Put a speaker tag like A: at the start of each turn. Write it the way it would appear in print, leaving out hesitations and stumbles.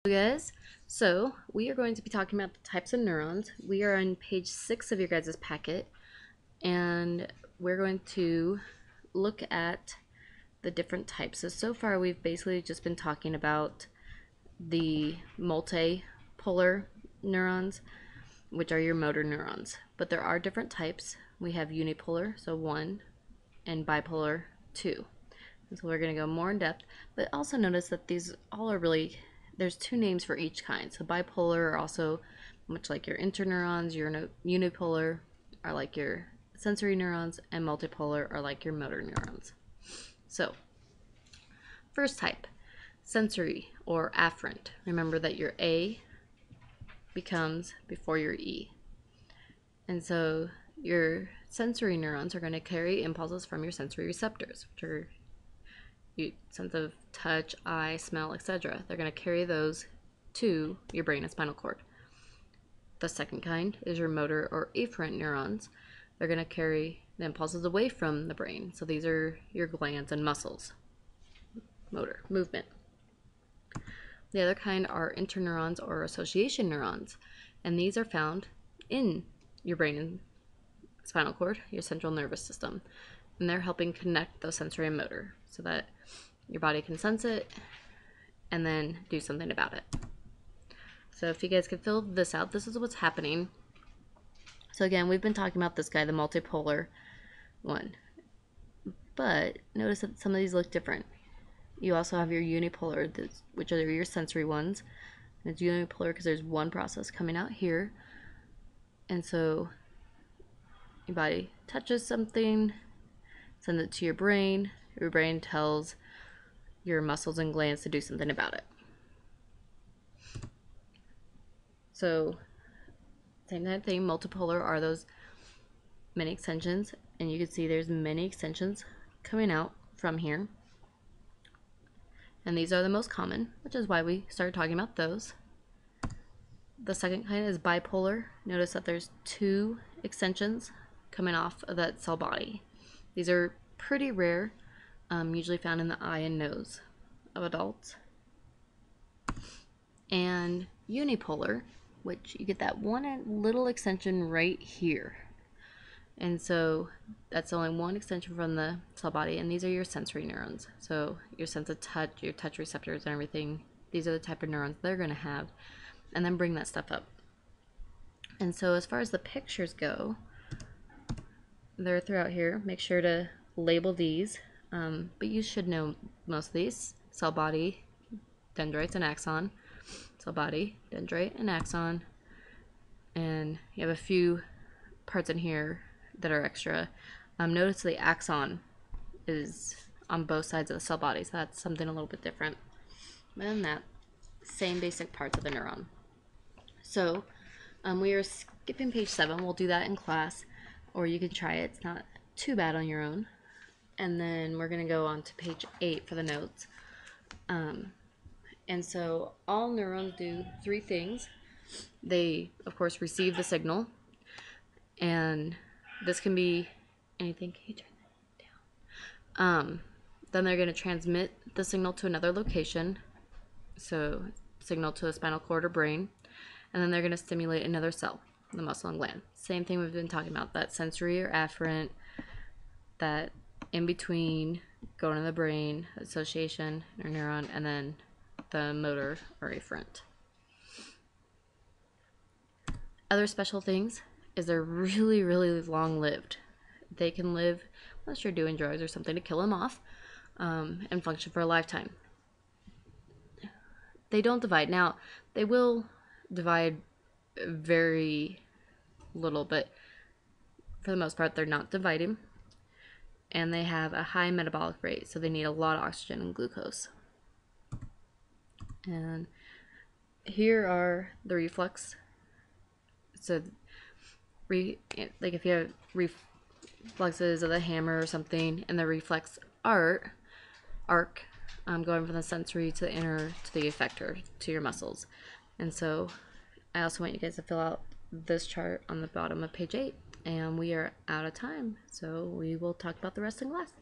A: Guys, so we are going to be talking about the types of neurons. We are on page 6 of your guys' packet, and we're going to look at the different types. So far we've basically just been talking about the multipolar neurons, which are your motor neurons. But there are different types. We have unipolar, so 1, and bipolar, 2. And so we're going to go more in depth, but also notice that these all are really, there's 2 names for each kind. So bipolar are also much like your interneurons, your unipolar are like your sensory neurons, and multipolar are like your motor neurons. So first type, sensory or afferent. Remember that your A becomes before your E. And so your sensory neurons are going to carry impulses from your sensory receptors, which are sense of touch, eye, smell, etc. They're going to carry those to your brain and spinal cord. The second kind is your motor or afferent neurons. They're going to carry the impulses away from the brain. So these are your glands and muscles. Motor, movement. The other kind are interneurons or association neurons, and these are found in your brain and spinal cord, your central nervous system, and they're helping connect those sensory and motor so that your body can sense it and then do something about it. So if you guys could fill this out, this is what's happening. So again, we've been talking about this guy, the multipolar one, but notice that some of these look different. You also have your unipolar, which are your sensory ones. And it's unipolar because there's one process coming out here, and so your body touches something, sends it to your brain tells your muscles and glands to do something about it. So same kind of thing, multipolar are those many extensions, and you can see there's many extensions coming out from here, and these are the most common, which is why we started talking about those. The second kind is bipolar. Notice that there's 2 extensions coming off of that cell body. These are pretty rare, usually found in the eye and nose of adults. And unipolar, which you get that one little extension right here. And so that's only one extension from the cell body, and these are your sensory neurons. So your sense of touch, your touch receptors and everything, these are the type of neurons they're going to have, and then bring that stuff up. And so as far as the pictures go, they're throughout here. Make sure to label these, but you should know most of these. Cell body, dendrites, and axon. Cell body, dendrite, and axon. And you have a few parts in here that are extra. Notice the axon is on both sides of the cell body, so that's something a little bit different. Other than that, same basic parts of the neuron. So we are skipping page 7. We'll do that in class, or you can try it. It's not too bad on your own. And then we're going to go on to page 8 for the notes. And so all neurons do 3 things. They, of course, receive the signal, and this can be anything. Can you turn that down? Then they're going to transmit the signal to another location, so signal to the spinal cord or brain, and then they're going to stimulate another cell, the muscle and gland. Same thing we've been talking about, that sensory or afferent, that in between, going to the brain, association or neuron, and then the motor or afferent. Other special things is they're really, really long-lived. They can live, unless you're doing drugs or something to kill them off, and function for a lifetime. They don't divide. Now, they will divide very little, but for the most part, they're not dividing. And they have a high metabolic rate, so they need a lot of oxygen and glucose. And here are the reflex. So, like if you have reflexes of the hammer or something, and the reflex arc going from the sensory to the inner to the effector to your muscles. And so I also want you guys to fill out this chart on the bottom of page 8, and we are out of time, so we will talk about the rest in class.